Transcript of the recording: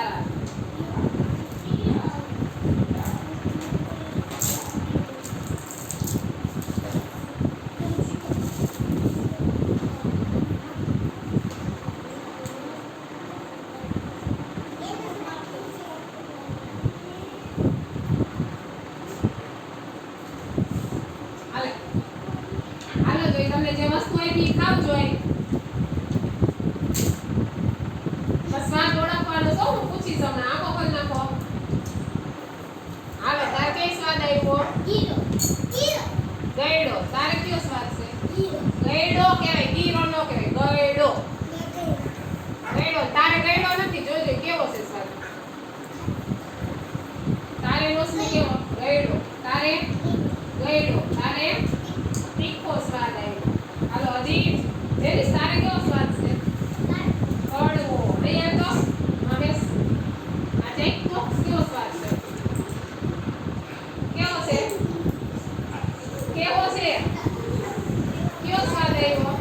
તારા. હાલે હાલો જોઈ તમને જે વસ્તુ આપી ઈ ખાવ જોઈ. બસ સ્વાદ ઓળખવાનો છો હું પૂછીશ હમણાં. આંખો ખોલી નાખો. હાલો તારે કઈ સ્વાદ આવ્યો? ગયડો. તારે કયો સ્વાદ છે? ગયડો કહેવાય, ગીરો નો કહેવાય, ગયડો. ગયડો. તારે ગયડો નથી. જોજો કેવો છે સ્વાદ. તારે રોશની કેવો? ગયડો. તારે ગયડો. તારે તીખો સ્વાદ આવ્યો. હાલો હજી જેરીસ તારે કેવો સ્વાદ છે? કડવો. અહીંયા તો મહેશ આ ચેક તો કેવો સ્વાદ છે? કેવો છે? કેવો છે? કયો સ્વાદ આવ્યો?